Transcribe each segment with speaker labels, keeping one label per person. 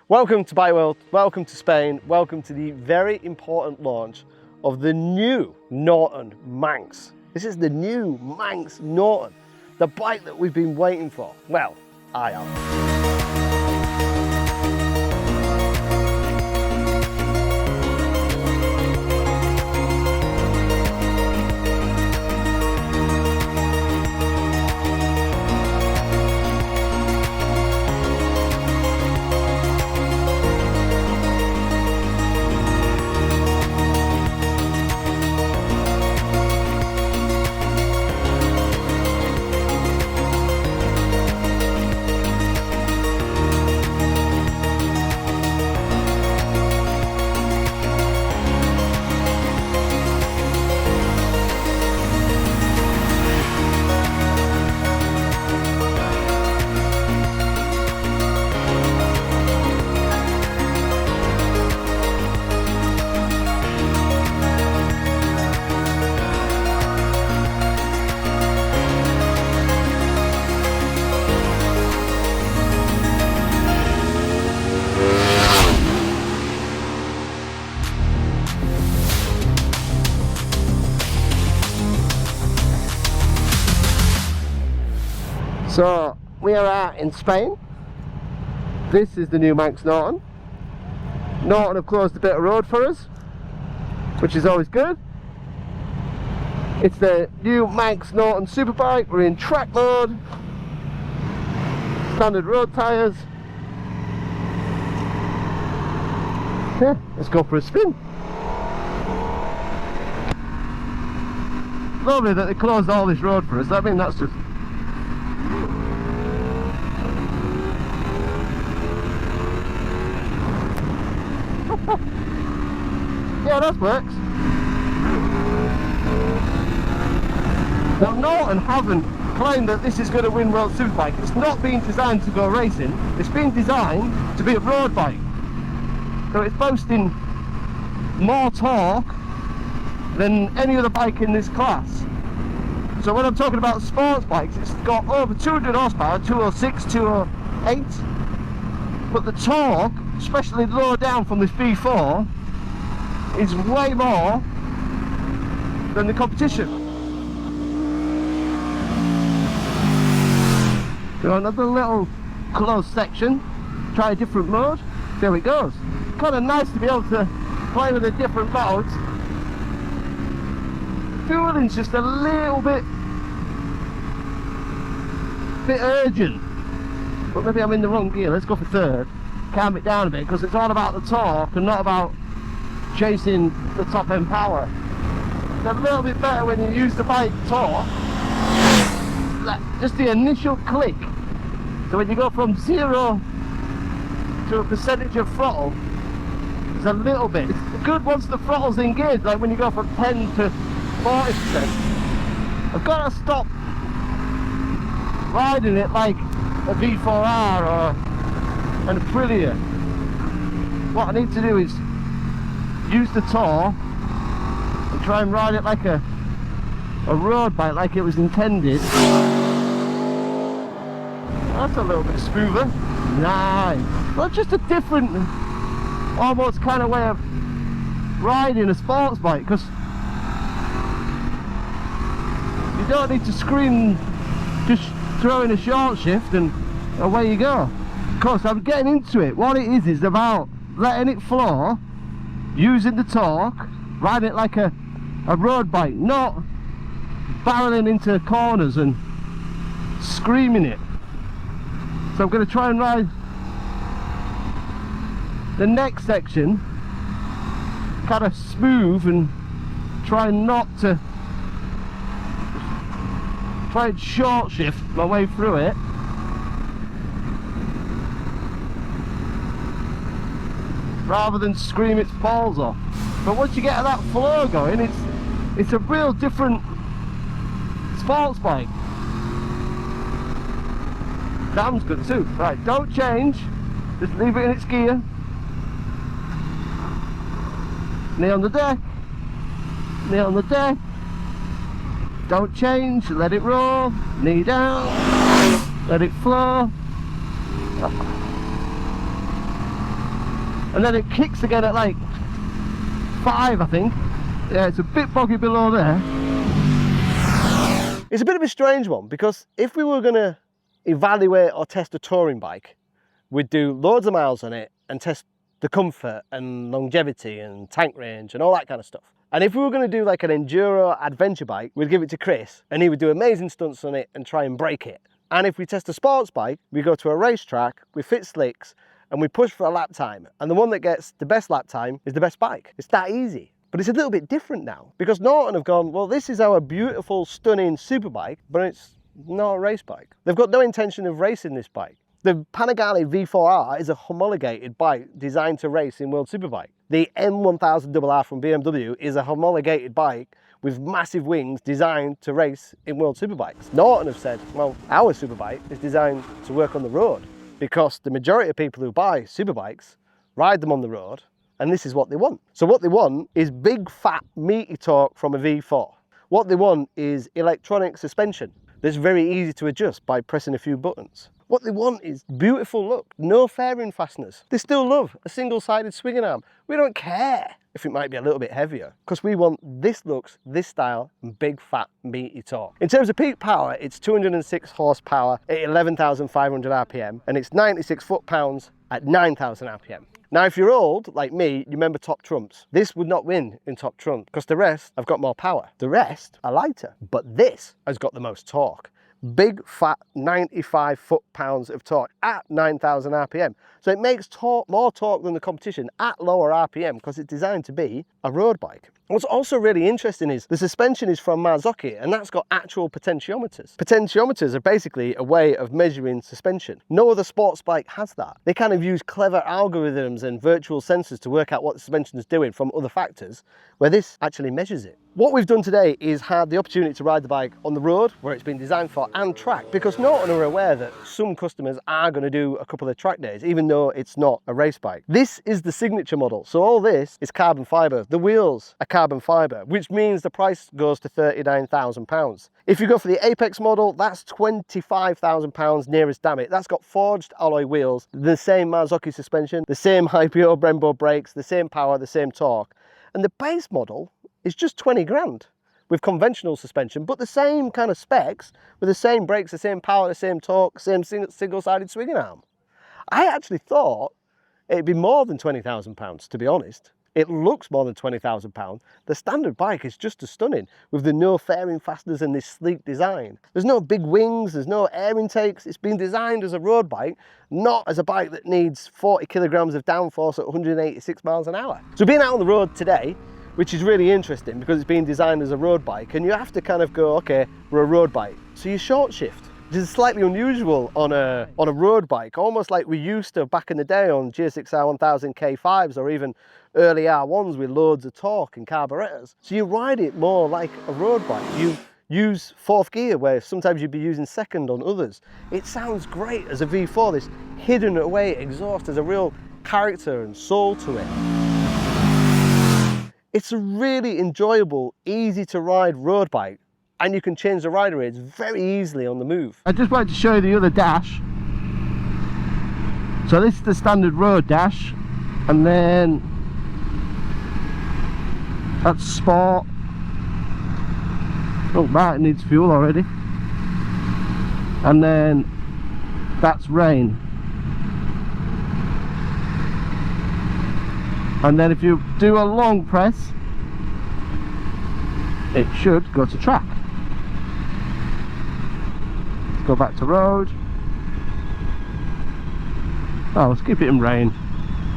Speaker 1: Welcome to Bike World, welcome to Spain, welcome to the very important launch of the new Norton Manx. This is the new Manx Norton, the bike that we've been waiting for. Well, I am. So we are out in Spain. This is the new Manx Norton. Norton have closed a bit of road for us, which is always good. It's the new Manx Norton superbike. We're in track mode, standard road tyres. Yeah, let's go for a spin. Lovely that they closed all this road for us. I mean, that's just yeah, that works. Now, Norton haven't claimed that this is going to win World Superbike. It's not been designed to go racing. It's been designed to be a road bike. So it's boasting more torque than any other bike in this class. So when I'm talking about sports bikes, it's got over 200 horsepower, 206, 208. But the torque, especially lower down from this V4, is way more than the competition. So another little closed section, try a different mode, see how it goes. Kind of nice to be able to play with the different modes. Fueling's just a little bit urgent, but maybe I'm in the wrong gear. Let's go for third, calm it down a bit, because it's all about the torque and not about chasing the top end power. It's a little bit better when you use the bike torque, like just the initial click. So when you go from 0 to a percentage of throttle, it's a little bit. It's good once the throttle's engaged, like when you go from 10 to 40%. I've got to stop riding it like a V4R or an Aprilia. What I need to do is use the torque and try and ride it like a road bike, like it was intended. That's a little bit smoother. Nice. Well, just a different, almost kind of way of riding a sports bike, because you don't need to scream, just throw in a short shift and away you go. Of course, I'm getting into it. What it is about letting it flow, using the torque, riding it like a road bike, not barreling into corners and screaming it. So I'm going to try and ride the next section kind of smooth and try not to try and short shift my way through it. Rather than scream its balls off. But once you get that flow going, it's a real different sports bike. Sounds good too. Right, don't change, just leave it in its gear. Knee on the deck, knee on the deck. Don't change, let it roll, knee down, let it flow. and then it kicks again at like 5, I think. Yeah, it's a bit boggy below there. It's a bit of a strange one, because if we were going to evaluate or test a touring bike, we'd do loads of miles on it and test the comfort and longevity and tank range and all that kind of stuff. And if we were going to do like an enduro adventure bike, we'd give it to Chris and he would do amazing stunts on it and try and break it. And if we test a sports bike, we go to a racetrack, we fit slicks and we push for a lap time. And the one that gets the best lap time is the best bike. It's that easy. But it's a little bit different now, because Norton have gone, well, this is our beautiful, stunning super bike, but it's not a race bike. They've got no intention of racing this bike. The Panigale V4R is a homologated bike designed to race in World Superbike. The M1000RR from BMW is a homologated bike with massive wings designed to race in World Superbikes. Norton have said, well, our superbike is designed to work on the road, because the majority of people who buy superbikes ride them on the road, and this is what they want. So what they want is big, fat, meaty torque from a V4. What they want is electronic suspension that's very easy to adjust by pressing a few buttons. What they want is beautiful look, no fairing fasteners. They still love a single-sided swinging arm. We don't care if it might be a little bit heavier, because we want this looks, this style, and big, fat, meaty torque. In terms of peak power, it's 206 horsepower at 11,500 RPM, and it's 96 foot-pounds at 9,000 RPM. Now, if you're old, like me, you remember top trumps. This would not win in top trump, because the rest have got more power. The rest are lighter, but this has got the most torque. Big, fat, 95 foot-pounds of torque at 9,000 RPM. So it makes more torque than the competition at lower RPM, because it's designed to be a road bike. What's also really interesting is the suspension is from Marzocchi, and that's got actual potentiometers. Potentiometers are basically a way of measuring suspension. No other sports bike has that. They kind of use clever algorithms and virtual sensors to work out what the suspension is doing from other factors, where this actually measures it. What we've done today is had the opportunity to ride the bike on the road, where it's been designed for, and track, because Norton are aware that some customers are going to do a couple of track days, even though it's not a race bike. This is the signature model, so all this is carbon fibre. The wheels are carbon fibre, which means the price goes to £39,000. If you go for the Apex model, that's £25,000 nearest damn it. That's got forged alloy wheels, the same Marzocchi suspension, the same high-PO Brembo brakes, the same power, the same torque. And the base model is just 20 grand with conventional suspension, but the same kind of specs, with the same brakes, the same power, the same torque, same single-sided swinging arm. I actually thought it'd be more than £20,000, to be honest. It looks more than £20,000. The standard bike is just as stunning, with the no fairing fasteners and this sleek design. There's no big wings, there's no air intakes. It's been designed as a road bike, not as a bike that needs 40 kilograms of downforce at 186 miles an hour. So being out on the road today, which is really interesting because it's been designed as a road bike, and you have to kind of go, okay, we're a road bike. So you short shift, which is slightly unusual on a road bike, almost like we used to back in the day on GSX-R 1000 K5s or even early R1s with loads of torque and carburetors. So you ride it more like a road bike. You use fourth gear where sometimes you'd be using second on others. It sounds great as a V4, this hidden away exhaust has a real character and soul to it. It's a really enjoyable, easy to ride road bike, and you can change the rider aids very easily on the move. I just wanted to show you the other dash. So this is the standard road dash, and then that's sport. Oh, right, it needs fuel already. And then that's rain. And then if you do a long press, it should go to track. Let's go back to road. Oh, let's keep it in rain.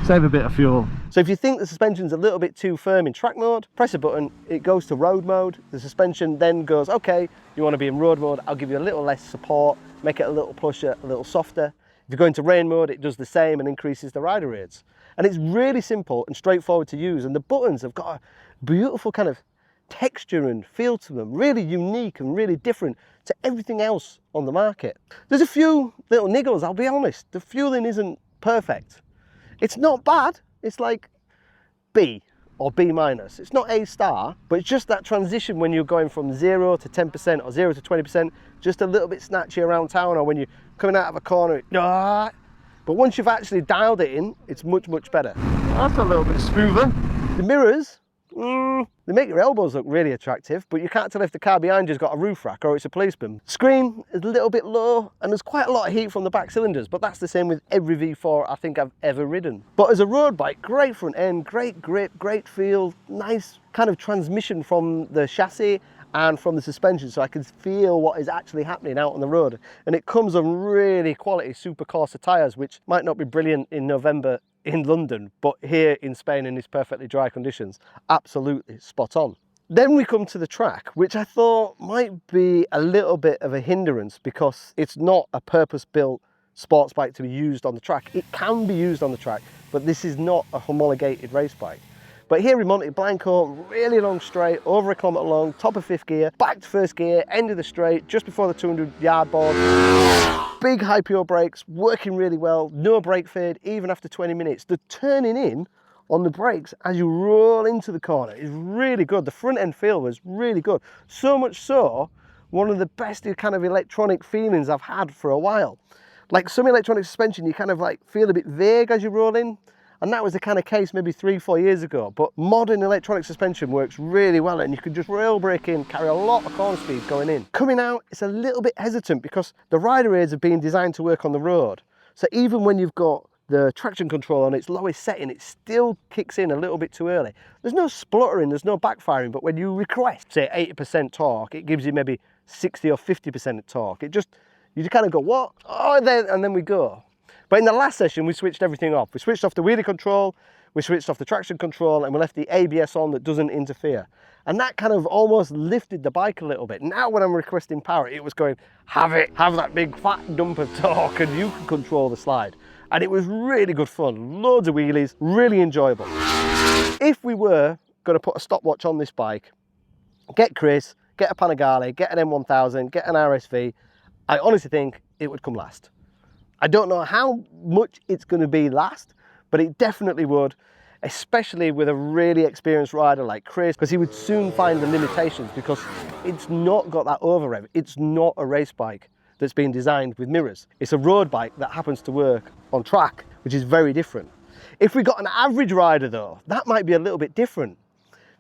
Speaker 1: Save a bit of fuel. So if you think the suspension's a little bit too firm in track mode, press a button, it goes to road mode. The suspension then goes, okay, you want to be in road mode, I'll give you a little less support, make it a little plusher, a little softer. If you go into rain mode, it does the same and increases the rider aids. And it's really simple and straightforward to use, and the buttons have got a beautiful kind of texture and feel to them, really unique and really different to everything else on the market. There's a few little niggles, I'll be honest. The fueling isn't perfect. It's not bad, it's like B or B minus. It's not A star, but it's just that transition when you're going from 0 to 10% or 0 to 20%, just a little bit snatchy around town, or when you're coming out of a corner, but once you've actually dialed it in, it's much, much better. That's a little bit smoother.
Speaker 2: The mirrors, they make your elbows look really attractive, but you can't tell if the car behind you's got a roof rack or it's a policeman. Screen is a little bit low, and there's quite a lot of heat from the back cylinders, but that's the same with every V4 I think I've ever ridden. But as a road bike, great front end, great grip, great feel, nice kind of transmission from the chassis and from the suspension, so I can feel what is actually happening out on the road. And it comes on really quality Super Corsa tyres, which might not be brilliant in November in London, but here in Spain in these perfectly dry conditions, absolutely spot on. Then we come to the track, which I thought might be a little bit of a hindrance because it's not a purpose-built sports bike to be used on the track. It can be used on the track, but this is not a homologated race bike. But here in Monte Blanco, really long straight, over a kilometre long, top of fifth gear, back to first gear, end of the straight, just before the 200-yard board. Big high pure brakes, working really well, no brake fade, even after 20 minutes. The turning in on the brakes as you roll into the corner is really good. The front end feel was really good. So much so, one of the best kind of electronic feelings I've had for a while. Like some electronic suspension, you kind of like feel a bit vague as you roll in. And that was the kind of case maybe 3-4 years ago, but modern electronic suspension works really well, and you can just rail brake in, carry a lot of corner speed going in. Coming out, it's a little bit hesitant because the rider aids are being designed to work on the road. So even when you've got the traction control on its lowest setting, it still kicks in a little bit too early. There's no spluttering, there's no backfiring, but when you request, say 80% torque, it gives you maybe 60 or 50% torque. You just kind of go, what? Oh, and then we go. But in the last session, we switched everything off. We switched off the wheelie control, we switched off the traction control, and we left the ABS on that doesn't interfere. And that kind of almost lifted the bike a little bit. Now when I'm requesting power, it was going, have that big fat dump of torque, and you can control the slide. And it was really good fun. Loads of wheelies, really enjoyable. If we were going to put a stopwatch on this bike, get Chris, get a Panigale, get an M1000, get an RSV, I honestly think it would come last. I don't know how much it's going to be last, but it definitely would, especially with a really experienced rider like Chris, because he would soon find the limitations because it's not got that over rev. It's not a race bike that's been designed with mirrors. It's a road bike that happens to work on track, which is very different. If we got an average rider though, that might be a little bit different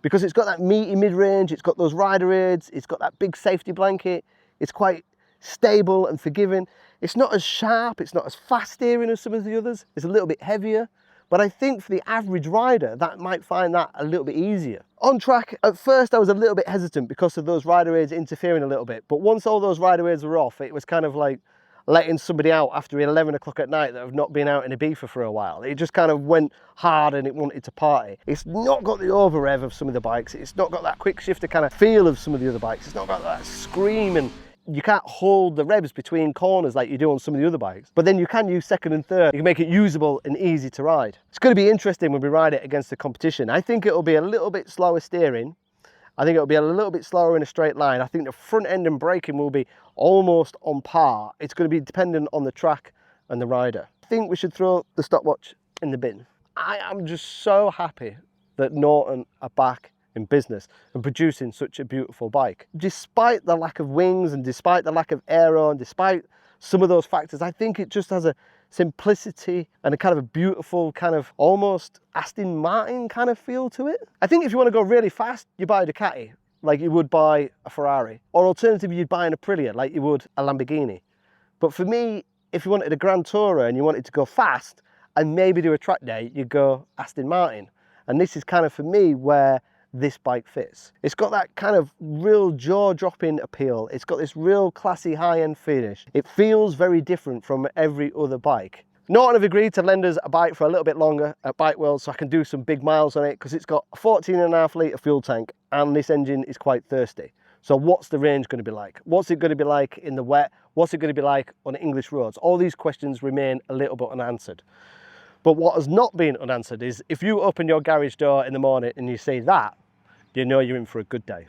Speaker 2: because it's got that meaty mid-range, it's got those rider aids, it's got that big safety blanket, it's quite stable and forgiving. It's not as sharp, it's not as fast steering as some of the others, it's a little bit heavier, but I think for the average rider, that might find that a little bit easier. On track, at first I was a little bit hesitant because of those rider aids interfering a little bit, but once all those rider aids were off, it was kind of like letting somebody out after 11 o'clock at night that have not been out in Ibiza for a while. It just kind of went hard and it wanted to party. It's not got the over rev of some of the bikes, it's not got that quick shifter kind of feel of some of the other bikes, it's not got that scream, and you can't hold the revs between corners like you do on some of the other bikes, but then you can use second and third. You can make it usable and easy to ride. It's going to be interesting when we ride it against the competition. I think it'll be a little bit slower steering. I think it'll be a little bit slower in a straight line. I think the front end and braking will be almost on par. It's going to be dependent on the track and the rider. I think we should throw the stopwatch in the bin. I am just so happy that Norton are back in business and producing such a beautiful bike. Despite the lack of wings and despite the lack of aero and despite some of those factors, I think it just has a simplicity and a kind of a beautiful kind of almost Aston Martin kind of feel to it. I think if you want to go really fast, you buy a Ducati like you would buy a Ferrari, or alternatively you'd buy an Aprilia like you would a Lamborghini. But for me, if you wanted a Grand Tourer and you wanted to go fast and maybe do a track day, you go Aston Martin. And this is kind of for me where this bike fits. It's got that kind of real jaw-dropping appeal. It's got this real classy high-end finish. It feels very different from every other bike. Norton have agreed to lend us a bike for a little bit longer at Bike World so I can do some big miles on it because it's got a 14.5 litre fuel tank and this engine is quite thirsty. So what's the range going to be like? What's it going to be like in the wet? What's it going to be like on English roads? All these questions remain a little bit unanswered. But what has not been unanswered is if you open your garage door in the morning and you see that, you know you're in for a good day.